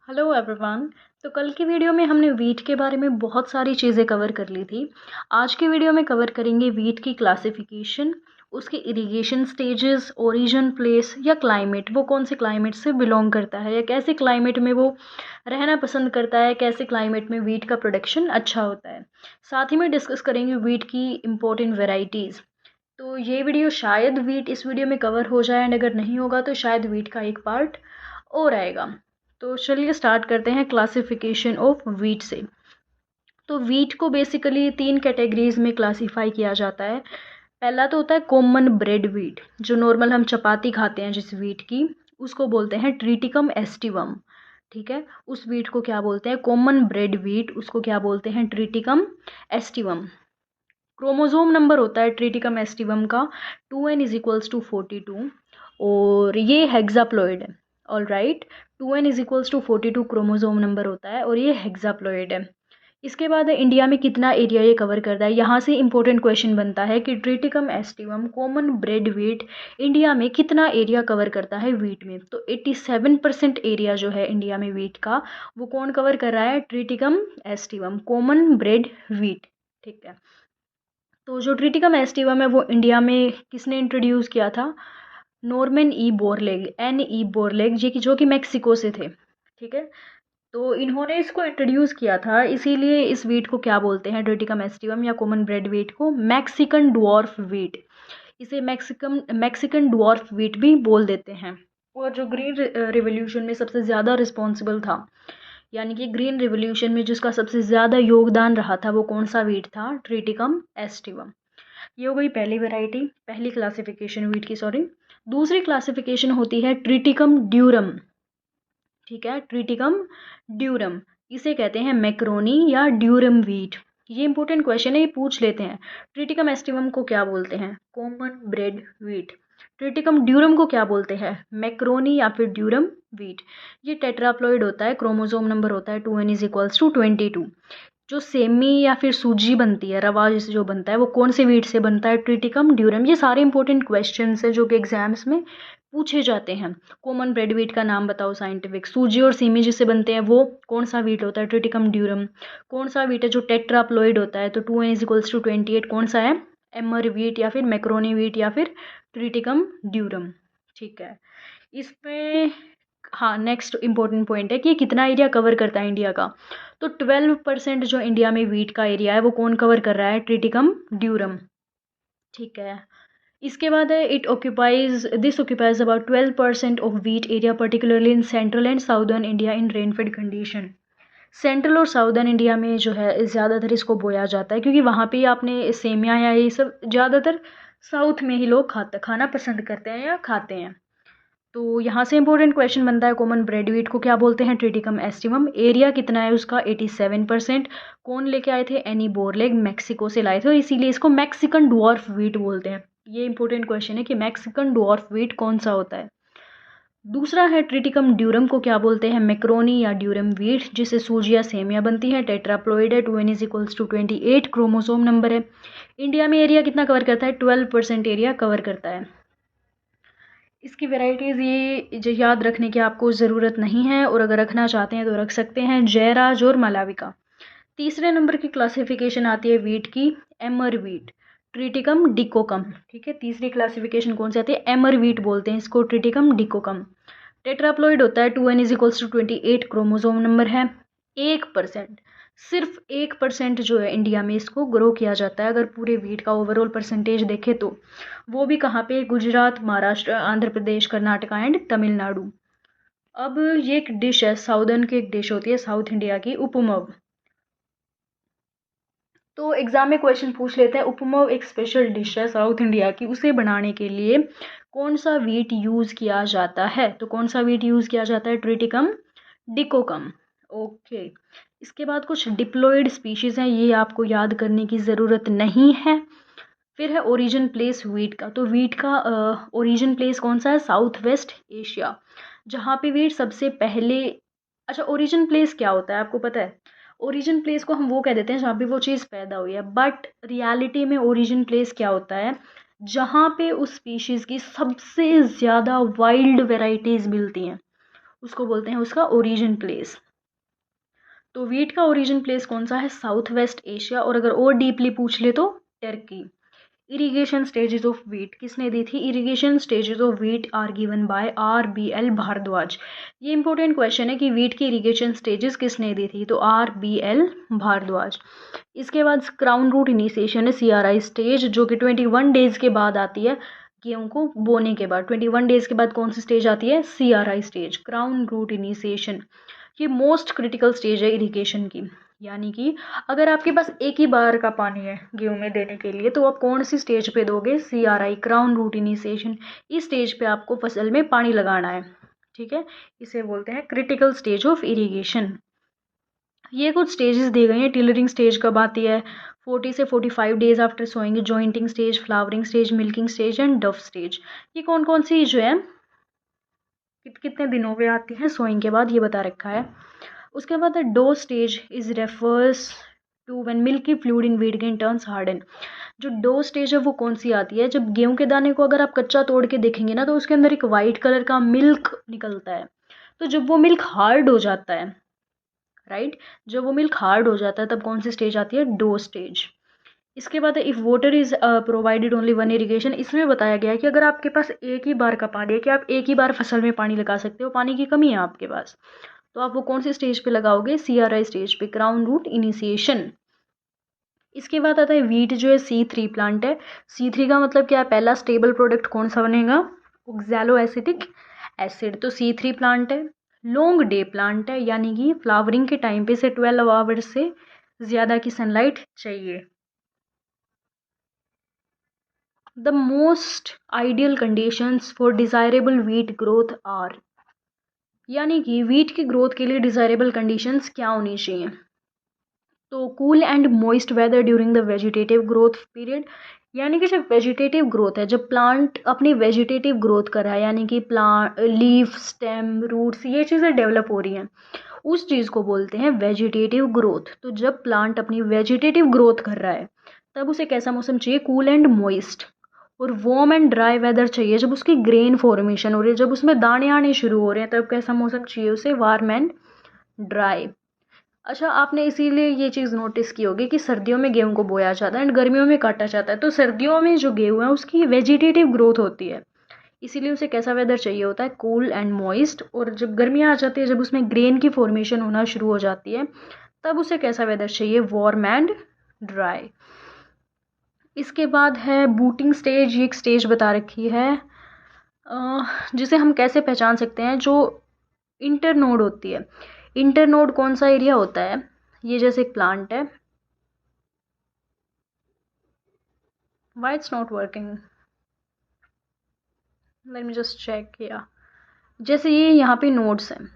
Hello everyone. तो कल की वीडियो में हमने वीट के बारे में बहुत सारी चीज़ें कवर कर ली थी। आज की वीडियो में कवर करेंगे वीट की क्लासिफिकेशन, उसके इरिगेशन स्टेजेस, ओरिजिन प्लेस या क्लाइमेट, वो कौन से क्लाइमेट से बिलोंग करता है या कैसे क्लाइमेट में वो रहना पसंद करता है, कैसे क्लाइमेट में वीट का प्रोडक्शन अच्छा होता है। साथ ही में डिस्कस करेंगे वीट की इम्पोर्टेंट वेराइटीज़। तो ये वीडियो शायद वीट इस वीडियो में कवर हो जाए, एंड अगर नहीं होगा तो शायद वीट का एक पार्ट और आएगा। तो चलिए स्टार्ट करते हैं क्लासिफिकेशन ऑफ वीट से। तो वीट को बेसिकली 3 कैटेगरीज में क्लासीफाई किया जाता है। पहला तो होता है कॉमन ब्रेड वीट, जो नॉर्मल हम चपाती खाते हैं जिस वीट की, उसको बोलते हैं ट्रिटिकम एस्टिवम। ठीक है, उस वीट को क्या बोलते हैं? कॉमन ब्रेड वीट, उसको क्या बोलते हैं? Triticum aestivum. क्रोमोसोम नंबर होता है ट्रिटिकम एस्टिवम का 2n=42 और ये हेक्साप्लॉइड है। All right, 2n=42 chromosome number होता है और ये हेक्साप्लॉइड है। इसके बाद इंडिया में कितना एरिया ये कवर करता है, यहाँ से इंपॉर्टेंट क्वेश्चन बनता है कि Triticum aestivum common bread wheat India में कितना एरिया कवर करता है वीट में। तो 87% एरिया जो है इंडिया में वीट का, वो कौन कवर कर रहा है? Triticum aestivum common bread wheat. ठीक है, तो जो ट्रिटिकम एस्टिवम है वो इंडिया में किसने इंट्रोड्यूस किया था? नॉर्मन ई बोरलेग, बोरलेग, जो कि मैक्सिको से थे। ठीक है, तो इन्होंने इसको इंट्रोड्यूस किया था, इसीलिए इस वीट को क्या बोलते हैं? ट्रिटिकम एस्टिवम या कॉमन ब्रेड वीट को मैक्सिकन डवार्फ वीट, इसे मैक्सिकन डवार्फ वीट भी बोल देते हैं। और जो ग्रीन रिवॉल्यूशन में सबसे ज़्यादा रिस्पॉन्सिबल था, यानी कि ग्रीन रिवॉल्यूशन में जिसका सबसे ज़्यादा योगदान रहा था, वो कौन सा वीट था? Triticum aestivum. ये हो गई पहली वैरायटी, पहली क्लासिफिकेशन वीट की, सॉरी। दूसरी क्लासिफिकेशन होती है ट्रिटिकम ड्यूरम। ठीक है, ट्रिटिकम ड्यूरम, इसे कहते हैं मैक्रोनी या ड्यूरम वीट। ये इंपॉर्टेंट क्वेश्चन है, ये पूछ लेते हैं। ट्रिटिकम एस्टिवम को क्या बोलते हैं? Common bread wheat. Triticum durum को क्या बोलते हैं? मैक्रोनी या फिर ड्यूरम वीट। ये टेट्राप्लॉइड होता है, क्रोमोसोम नंबर होता है 2n=22। जो सेमी या फिर सूजी बनती है, रवा जिसे जो बनता है, वो कौन से वीट से बनता है? Triticum durum. ये सारे इंपॉर्टेंट क्वेश्चंस हैं जो कि एग्जाम्स में पूछे जाते हैं। कॉमन ब्रेड वीट का नाम बताओ साइंटिफिक। सूजी और सेमी जिससे बनते हैं वो कौन सा वीट होता है? Triticum durum. कौन सा वीट है जो टेट्राप्लॉइड होता है? तो 2n=28 कौन सा है? एमर वीट या फिर मैक्रोनी वीट या फिर ट्रिटिकम ड्यूरम। ठीक है, इसमें हाँ, नेक्स्ट इंपॉर्टेंट पॉइंट है कि ये कितना एरिया कवर करता है इंडिया का। तो 12% जो इंडिया में वीट का एरिया है वो कौन कवर कर रहा है? Triticum durum. ठीक है, इसके बाद है this occupies about 12% of wheat area, particularly in central and southern India in rainfed condition. Central और साउदर्न इंडिया में जो है ज़्यादातर इसको बोया जाता है, क्योंकि वहाँ पे आपने सेमिया या ये सब ज़्यादातर साउथ में ही लोग खाना पसंद करते हैं या खाते हैं। तो यहाँ से इंपॉर्टेंट क्वेश्चन बनता है, कॉमन ब्रेड वीट को क्या बोलते हैं? Triticum aestivum. एरिया कितना है उसका? 87%। कौन लेके आए थे? एनी बोरलेग, मैक्सिको से लाए थे, और इसीलिए इसको मैक्सिकन डवार्फ वीट बोलते हैं। ये इंपॉर्टेंट क्वेश्चन है कि मैक्सिकन डवार्फ वीट कौन सा होता है। दूसरा है ट्रिटिकम ड्यूरम को क्या बोलते हैं? मैक्रोनी या ड्यूरम वीट, जिससे सूजी या सेमिया बनती है। टेट्राप्लॉइड है, 2n=28 क्रोमोसोम नंबर है। इंडिया में एरिया कितना कवर करता है? 12% एरिया कवर करता है। इसकी वैरायटीज़ ये जो याद रखने की आपको ज़रूरत नहीं है, और अगर रखना चाहते हैं तो रख सकते हैं, जयराज और मलाविका। तीसरे नंबर की क्लासिफिकेशन आती है वीट की, एमर वीट, ट्रिटिकम डिकोकम। ठीक है, तीसरी क्लासिफिकेशन कौन सी आती है? एमर वीट बोलते हैं इसको, ट्रिटिकम डिकोकम। टेट्राप्लॉइड होता है, 2n=28 क्रोमोसोम नंबर है। 1%, सिर्फ 1% जो है इंडिया में इसको ग्रो किया जाता है। अगर पूरे वीट का ओवरऑल परसेंटेज देखें तो वो भी कहाँ पे? गुजरात, महाराष्ट्र, आंध्र प्रदेश, कर्नाटका एंड तमिलनाडु। अब ये एक डिश है, साउदर्न की एक डिश होती है, साउथ इंडिया की, उपमव। तो एग्जाम में क्वेश्चन पूछ लेते हैं, उपमव एक स्पेशल डिश है साउथ इंडिया की, उसे बनाने के लिए कौन सा वीट यूज़ किया जाता है? तो कौन सा वीट यूज़ किया जाता है? ट्रिटिकम डिकोकम। ओके, इसके बाद कुछ डिप्लॉइड स्पीशीज़ हैं, ये आपको याद करने की ज़रूरत नहीं है। फिर है ओरिजिन प्लेस वीट का। तो वीट का ओरिजिन प्लेस कौन सा है? साउथ वेस्ट एशिया, जहाँ पे वीट सबसे पहले। अच्छा, ओरिजिन प्लेस क्या होता है आपको पता है? ओरिजिन प्लेस को हम वो कह देते हैं जहाँ पे वो चीज़ पैदा हुई है, बट रियलिटी में ओरिजिन प्लेस क्या होता है? जहाँ पे उस स्पीशीज़ की सबसे ज़्यादा वाइल्ड वेराइटीज़ मिलती हैं, उसको बोलते हैं उसका ओरिजिन प्लेस। तो वीट का ओरिजिन प्लेस कौन सा है? साउथ वेस्ट एशिया, और अगर और डीपली पूछ ले तो टर्की। इरिगेशन स्टेजेस ऑफ वीट किसने दी थी? Irrigation stages of wheat are given by RBL Bharadwaj. ये इंपॉर्टेंट क्वेश्चन है कि वीट की इरिगेशन स्टेजेस किसने दी थी, तो RBL भारद्वाज। इसके बाद क्राउन रूट इनिशिएशन है CRI स्टेज, जो कि 21 डेज के बाद आती है। गेहूं को बोने के बाद 21 डेज के बाद कौन सी स्टेज आती है? CRI stage, crown root initiation. ये मोस्ट क्रिटिकल स्टेज है इरिगेशन की, यानी कि अगर आपके पास एक ही बार का पानी है गेहूं में देने के लिए, तो आप कौन सी स्टेज पे दोगे? CRI, crown root initiation. इस स्टेज पे आपको फसल में पानी लगाना है, ठीक है। इसे बोलते हैं क्रिटिकल स्टेज ऑफ इरिगेशन। ये कुछ स्टेजेस दी गई हैं। टिलरिंग स्टेज कब आती है? 40 से 45 days after sowing. Jointing stage, flowering stage, milking stage and dough stage. ये कौन कौन सी जो है कितने दिनों में आती है सोइंग के बाद, ये बता रखा है। उसके बाद dough stage is refers to when milky fluid in wheat grain turns harden. जो डो स्टेज है वो कौन सी आती है? जब गेहूं के दाने को अगर आप कच्चा तोड़ के देखेंगे ना, तो उसके अंदर एक वाइट कलर का मिल्क निकलता है। तो जब वो मिल्क हार्ड हो जाता है, राइट, जब वो मिल्क हार्ड हो जाता है, तब कौन सी स्टेज आती है? Dough stage. इसके बाद if water is provided only one irrigation, इसमें बताया गया है कि अगर आपके पास एक ही बार का पानी है, कि आप एक ही बार फसल में पानी लगा सकते हो, पानी की कमी है आपके पास, तो आप वो कौन सी स्टेज पे लगाओगे? CRI स्टेज पे, क्राउन रूट इनिशिएशन। इसके बाद आता है वीट जो है C3 प्लांट है। C3 का मतलब क्या है? पहला स्टेबल प्रोडक्ट कौन सा बनेगा? Oxaloacetic acid. तो C3 प्लांट है। लॉन्ग डे प्लांट है, यानी कि फ्लावरिंग के टाइम पे इसे 12 आवर्स से ज़्यादा की सनलाइट चाहिए। The most ideal conditions for desirable wheat growth are, यानी कि वीट की ग्रोथ के लिए डिज़ायरेबल कंडीशंस क्या होनी चाहिए? तो cool and moist weather during the vegetative growth period, यानी कि जब वेजिटेटिव ग्रोथ है, जब प्लांट अपनी वेजिटेटिव ग्रोथ कर रहा है, यानी कि प्लांट लीफ, स्टेम, रूट्स, ये चीज़ें डेवलप हो रही हैं, उस चीज़ को बोलते हैं वेजिटेटिव ग्रोथ। तो जब प्लांट अपनी वेजिटेटिव ग्रोथ कर रहा है, तब उसे कैसा मौसम चाहिए? Cool and moist. और वार्म एंड ड्राई वेदर चाहिए जब उसकी ग्रेन फॉर्मेशन हो रही है, जब उसमें दाने आने शुरू हो रहे हैं, तब कैसा मौसम चाहिए उसे? Warm and dry. अच्छा, आपने इसीलिए ये चीज़ नोटिस की होगी कि सर्दियों में गेहूं को बोया जाता है एंड गर्मियों में काटा जाता है। तो सर्दियों में जो गेहूं है उसकी वेजिटेटिव ग्रोथ होती है, इसीलिए उसे कैसा वेदर चाहिए होता है? Cool and moist. और जब गर्मियाँ आ जाती है, जब उसमें ग्रेन की फॉर्मेशन होना शुरू हो जाती है, तब उसे कैसा वेदर चाहिए? Warm and dry. इसके बाद है बूटिंग स्टेज। ये एक स्टेज बता रखी है जिसे हम कैसे पहचान सकते हैं? जो इंटरनोड होती है, इंटरनोड कौन सा एरिया होता है? ये जैसे एक प्लांट है, why it's not working, let me just check किया। जैसे ये यहाँ पे नोड्स हैं,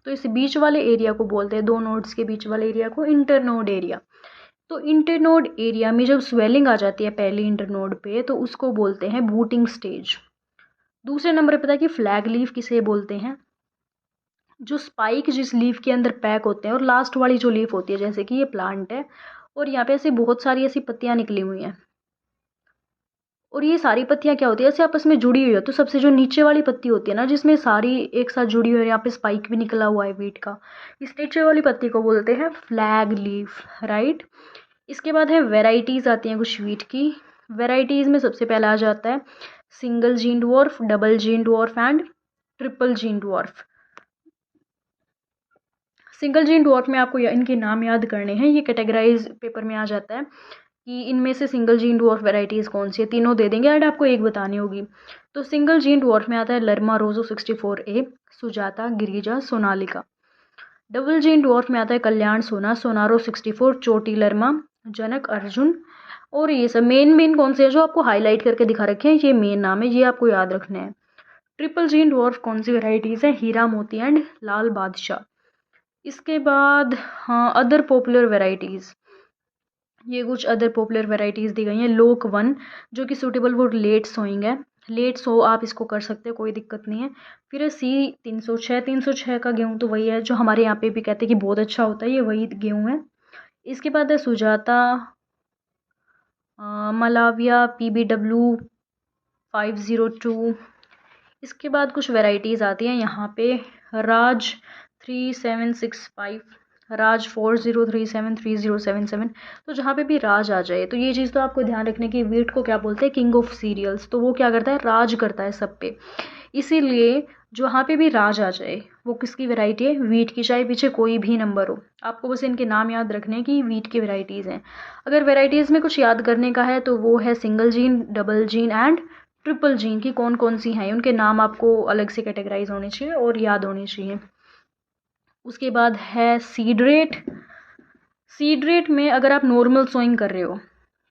तो इस बीच वाले एरिया को बोलते हैं, दो नोड्स के बीच वाले एरिया को इंटरनोड एरिया। तो इंटरनोड एरिया में जब स्वेलिंग आ जाती है पहली इंटरनोड पे, तो उसको बोलते हैं बूटिंग स्टेज। दूसरे नंबर पे पता है कि फ्लैग लीफ किसे बोलते हैं? जो स्पाइक जिस लीफ के अंदर पैक होते हैं, और लास्ट वाली जो लीफ होती है, जैसे कि ये प्लांट है और यहाँ पे ऐसी बहुत सारी ऐसी पत्तियाँ निकली हुई हैं, और ये सारी पत्तियाँ क्या होती है? ऐसे आपस में जुड़ी हुई है। तो सबसे जो नीचे वाली पत्ती होती है ना, जिसमें सारी एक साथ जुड़ी हुई है, यहाँ पे स्पाइक भी निकला हुआ है वीट का, इस नीचे वाली पत्ती को बोलते हैं फ्लैग लीफ, राइट। इसके बाद है वेराइटीज़ आती हैं कुछ वीट की। वेराइटीज़ में सबसे पहला आ जाता है single gene dwarf, double gene dwarf and triple gene dwarf. Single gene dwarf में आपको इनके नाम याद करने हैं, ये कैटेगराइज पेपर में आ जाता है कि इनमें से सिंगल जीन डॉर्फ वेराइटीज़ कौन सी है। तीनों दे देंगे एंड आपको एक बतानी होगी। तो सिंगल जीन डॉर्फ में आता है लर्मा रोजो 64A, Sujata, Girija, Sonalika. Double gene dwarf में आता है कल्याण सोना, सोनारो 64, चोटी, लर्मा, जनक, अर्जुन। और ये सब मेन कौन से हैं जो आपको हाईलाइट करके दिखा रखे हैं, ये मेन नाम है, ये आपको याद रखने हैं। ट्रिपल जीन डॉर्फ कौन सी वेराइटीज़ है? हीरा मोती एंड लाल बादशाह। इसके बाद हाँ, अदर पॉपुलर वेराइटीज़, ये कुछ अदर पॉपुलर वेराइटीज़ दी गई हैं। लोक 1 जो कि सूटेबल फॉर लेट सोइंग है, लेट सो आप इसको कर सकते हैं, कोई दिक्कत नहीं है। फिर C 306 का गेहूँ तो वही है जो हमारे यहाँ पे भी कहते हैं कि बहुत अच्छा होता है, ये वही गेहूँ है। इसके बाद है सुजाता, मलाविया, PBW 502, इसके बाद कुछ वैरायटीज़ आती हैं यहाँ पे, राज 3765, राज 40373077। तो जहाँ पे भी राज आ जाए तो ये चीज़ तो आपको ध्यान रखने की, वीट को क्या बोलते हैं, किंग ऑफ सीरियल्स। तो वो क्या करता है, राज करता है सब पे। इसीलिए जहाँ पे भी राज आ जाए वो किसकी वैरायटी है, वीट की, चाहे पीछे कोई भी नंबर हो। आपको बस इनके नाम याद रखने हैं कि वीट की वैरायटीज़ हैं। अगर वैरायटीज़ में कुछ याद करने का है तो वो है single gene, double gene and triple gene की कौन कौन सी हैं, उनके नाम आपको अलग से कैटेगराइज होने चाहिए और याद होने चाहिए। उसके बाद है सीड रेट। सीड रेट में अगर आप नॉर्मल सोइंग कर रहे हो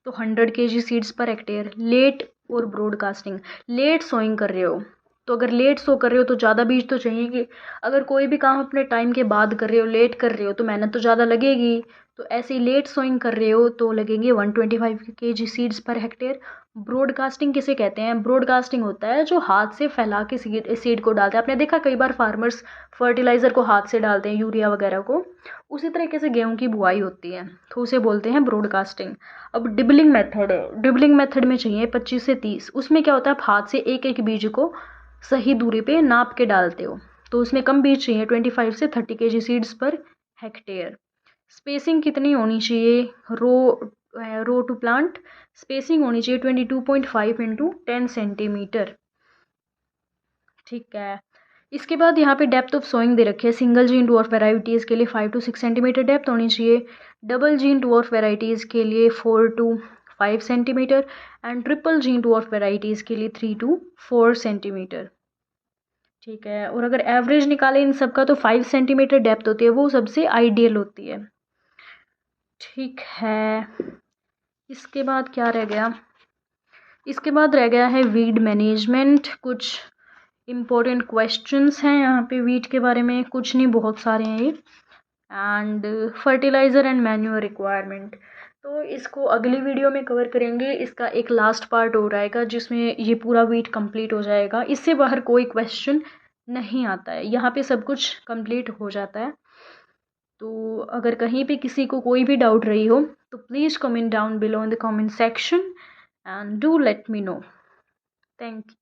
तो 100 kg seeds per hectare. Late और ब्रॉडकास्टिंग, लेट सोइंग कर रहे हो तो अगर लेट सो कर रहे हो तो ज़्यादा बीज तो चाहिए कि, अगर कोई भी काम अपने टाइम के बाद कर रहे हो, लेट कर रहे हो, तो मेहनत तो ज़्यादा लगेगी। तो ऐसे ही लेट सोइंग कर रहे हो तो लगेंगे 125 kg seeds per hectare. Broadcasting किसे कहते हैं, ब्रॉडकास्टिंग होता है जो हाथ से फैला के सीड को डालते हैं। आपने देखा कई बार फार्मर्स फर्टिलाइज़र को हाथ से डालते हैं, यूरिया वगैरह को, उसी तरीके से गेहूं की बुआई होती है, तो उसे बोलते हैं ब्रॉडकास्टिंग। अब डिबलिंग मेथड है, डिबलिंग मेथड में चाहिए 25 से 30। उसमें क्या होता है, आप हाथ से एक एक बीज को सही दूरी पे नाप के डालते हो, तो उसमें कम बीज चाहिए, 25 से 30 kg seeds per hectare. Spacing कितनी होनी चाहिए, रो टू प्लांट स्पेसिंग होनी चाहिए 22.5 इंटू 10 सेंटीमीटर। ठीक है। इसके बाद यहाँ पे डेप्थ ऑफ सोइंग दे रखी है। सिंगल जीन डॉर्फ वेराइटीज़ के लिए 5 to 6 सेंटीमीटर डेप्थ होनी चाहिए। डबल जीन डॉर्फ वेराइटीज़ के लिए 4 to 5 centimetre and triple gene dwarf varieties के लिए 3 to 4 सेंटीमीटर। ठीक है। और अगर एवरेज निकालें इन सब का तो 5 सेंटीमीटर डेप्थ होती है, वो सबसे आइडियल होती है। ठीक है। इसके बाद क्या रह गया, इसके बाद रह गया है वीड मैनेजमेंट। कुछ इम्पोर्टेंट क्वेश्चंस हैं यहाँ पे वीट के बारे में, कुछ नहीं बहुत सारे हैं ये। And fertiliser and manure requirement, तो इसको अगली वीडियो में कवर करेंगे। इसका एक लास्ट पार्ट हो रहेगा जिसमें ये पूरा वीट कंप्लीट हो जाएगा। इससे बाहर कोई क्वेश्चन नहीं आता है, यहाँ पे सब कुछ कंप्लीट हो जाता है। तो अगर कहीं पे किसी को कोई भी डाउट रही हो तो please comment down below in the comment section and do let me know. Thank you.